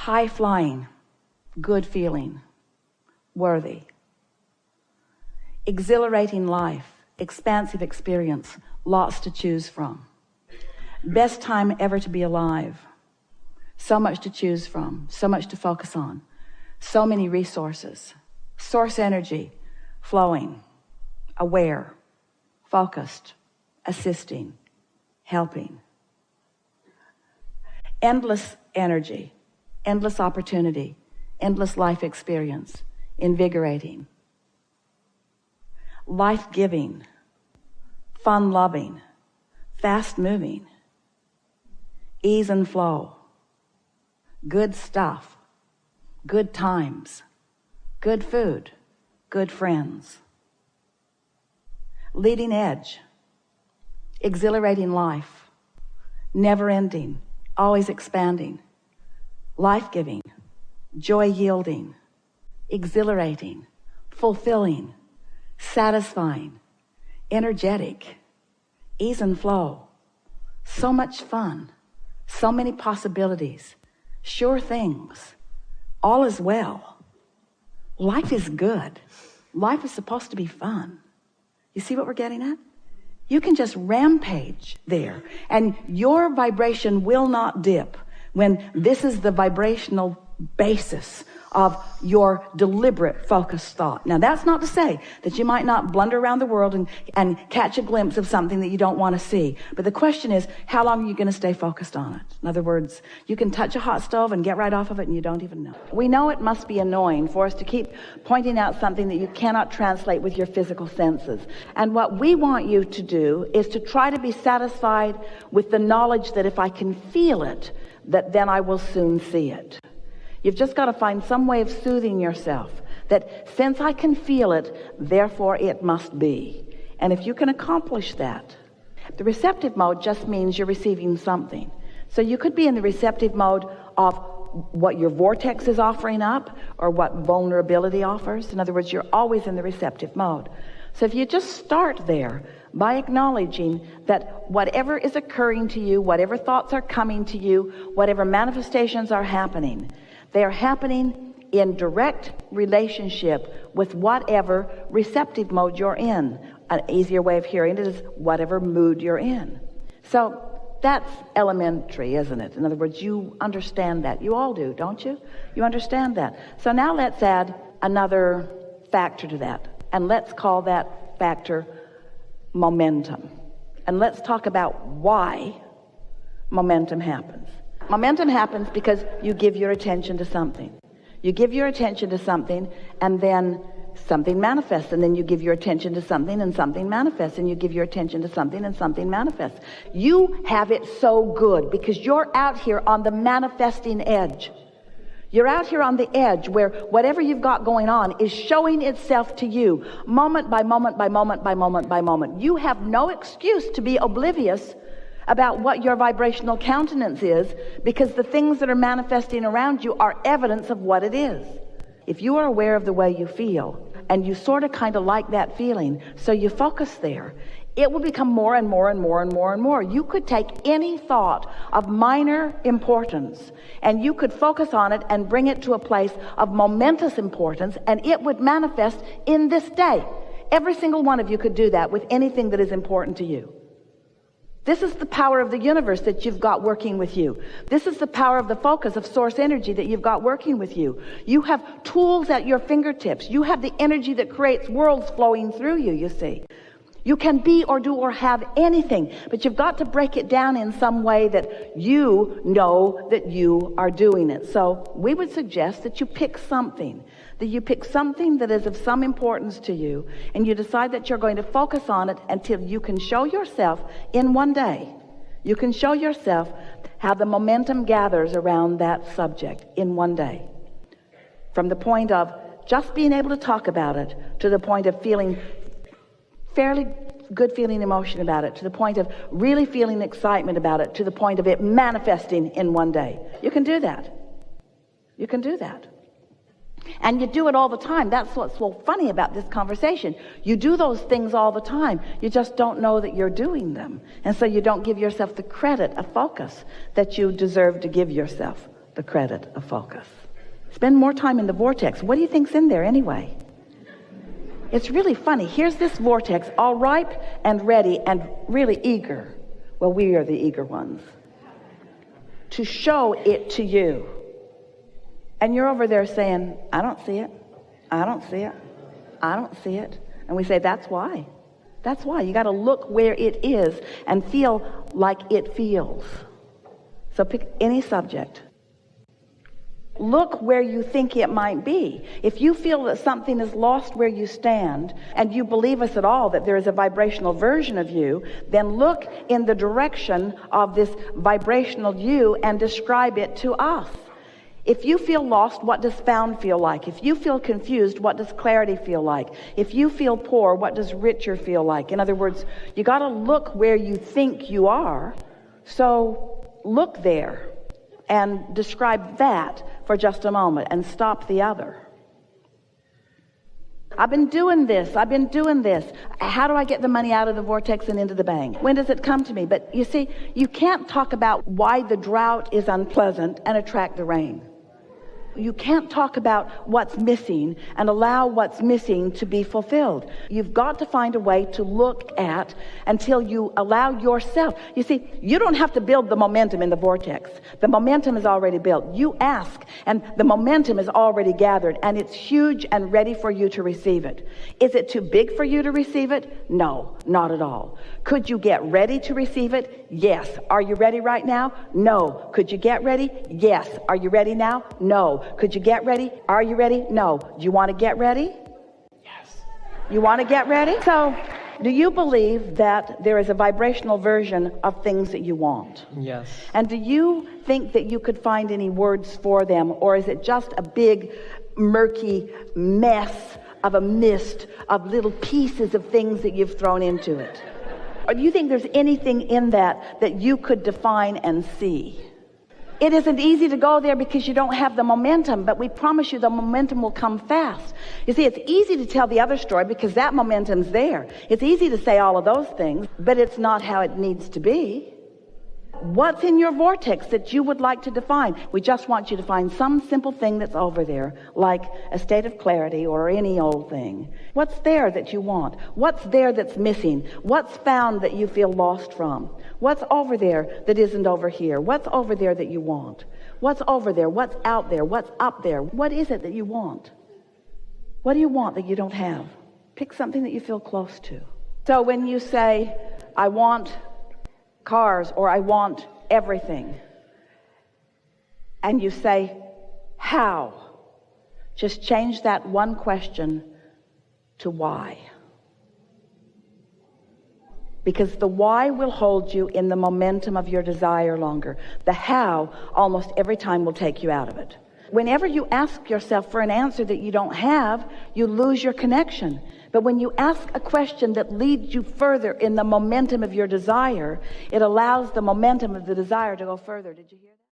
high flying, good feeling, worthy. Exhilarating life, expansive experience, lots to choose from. Best time ever to be alive. So much to choose from, so much to focus on, so many resources. Source energy, flowing, aware, focused, assisting, helping. Endless energy, endless opportunity, endless life experience, invigorating. Life-giving, fun-loving, fast-moving, ease and flow, good stuff, good times, good food, good friends. Leading edge, exhilarating life, never-ending, always expanding, life-giving, joy-yielding, exhilarating, fulfilling, satisfying, energetic, ease and flow, so much fun, so many possibilities, sure things, all is well. Life is good. Life is supposed to be fun. You see what we're getting at? You can just rampage there, and your vibration will not dip when this is the vibrational basis of your deliberate focused thought. Now, that's not to say that you might not blunder around the world and catch a glimpse of something that you don't want to see. But the question is, how long are you going to stay focused on it? In other words, you can touch a hot stove and get right off of it and you don't even know. We know it must be annoying for us to keep pointing out something that you cannot translate with your physical senses. And what we want you to do is to try to be satisfied with the knowledge that if I can feel it, that then I will soon see it. You've just got to find some way of soothing yourself that since I can feel it, therefore it must be. And if you can accomplish that, the receptive mode just means you're receiving something. So you could be in the receptive mode of what your vortex is offering up or what vulnerability offers. In other words, you're always in the receptive mode. So if you just start there by acknowledging that whatever is occurring to you, whatever thoughts are coming to you, whatever manifestations are happening, they are happening in direct relationship with whatever receptive mode you're in. An easier way of hearing it is whatever mood you're in. So that's elementary, isn't it? In other words, you understand that. You all do, don't you? You understand that. So now let's add another factor to that. And let's call that factor momentum. And let's talk about why momentum happens. Momentum happens because you give your attention to something. You give your attention to something, and then something manifests, and then you give your attention to something, and something manifests, and you give your attention to something, and something manifests. You have it so good because you're out here on the manifesting edge. You're out here on the edge where whatever you've got going on is showing itself to you moment by moment by moment by moment by moment. You have no excuse to be oblivious about what your vibrational countenance is, because the things that are manifesting around you are evidence of what it is. If you are aware of the way you feel, and you sort of kind of like that feeling, so you focus there, it will become more and more and more and more and more. You could take any thought of minor importance, and you could focus on it and bring it to a place of momentous importance, and it would manifest in this day. Every single one of you could do that with anything that is important to you. This is the power of the universe that you've got working with you. This is the power of the focus of source energy that you've got working with you. You have tools at your fingertips. You have the energy that creates worlds flowing through you, you see. You can be or do or have anything, but you've got to break it down in some way that you know that you are doing it. So we would suggest that you pick something, that is of some importance to you, and you decide that you're going to focus on it until you can show yourself in one day. You can show yourself how the momentum gathers around that subject in one day. From the point of just being able to talk about it to the point of feeling fairly good feeling emotion about it, to the point of really feeling excitement about it, to the point of it manifesting in one day. You can do that. You can do that. And you do it all the time. That's what's so funny about this conversation. You do those things all the time. You just don't know that you're doing them. And so you don't give yourself the credit of focus that you deserve to give yourself. the credit of focus. Spend more time in the vortex. What do you think's in there anyway? It's really funny. Here's this vortex, all ripe and ready and really eager. Well, we are the eager ones. To show it to you. And you're over there saying, I don't see it. I don't see it. I don't see it. And we say, that's why. That's why. You got to look where it is and feel like it feels. So pick any subject. Look where you think it might be. If you feel that something is lost where you stand, and you believe us at all that there is a vibrational version of you, then look in the direction of this vibrational you and describe it to us. If you feel lost, what does found feel like? If you feel confused, what does clarity feel like? If you feel poor, what does richer feel like? In other words, you got to look where you think you are. So look there and describe that for just a moment and stop the other. I've been doing this. How do I get the money out of the vortex and into the bank? When does it come to me? But you see, you can't talk about why the drought is unpleasant and attract the rain. You can't talk about what's missing and allow what's missing to be fulfilled. You've got to find a way to look at until you allow yourself. You see, you don't have to build the momentum in the vortex. The momentum is already built. You ask, and the momentum is already gathered, and it's huge and ready for you to receive it. Is it too big for you to receive it? No, not at all. Could you get ready to receive it? Yes. Are you ready right now? No. Could you get ready? Yes. Are you ready now? No. Could you get ready? Are you ready? No. Do you want to get ready? Yes. You want to get ready? So, do you believe that there is a vibrational version of things that you want? Yes. And do you think that you could find any words for them, or is it just a big, murky mess of a mist of little pieces of things that you've thrown into it? Or do you think there's anything in that that you could define and see? It isn't easy to go there because you don't have the momentum, but we promise you the momentum will come fast. You see, it's easy to tell the other story because that momentum's there. It's easy to say all of those things, but it's not how it needs to be. What's in your vortex that you would like to define? We just want you to find some simple thing that's over there, like a state of clarity or any old thing. What's there that you want? What's there that's missing? What's found that you feel lost from? What's over there that isn't over here? What's over there that you want? What's over there? What's out there? What's up there? What is it that you want? What do you want that you don't have? Pick something that you feel close to. So when you say, I want cars, or I want everything, and you say, how? Just change that one question to why. Because the why will hold you in the momentum of your desire longer. The how, almost every time, will take you out of it. Whenever you ask yourself for an answer that you don't have, you lose your connection. But when you ask a question that leads you further in the momentum of your desire, it allows the momentum of the desire to go further. Did you hear that?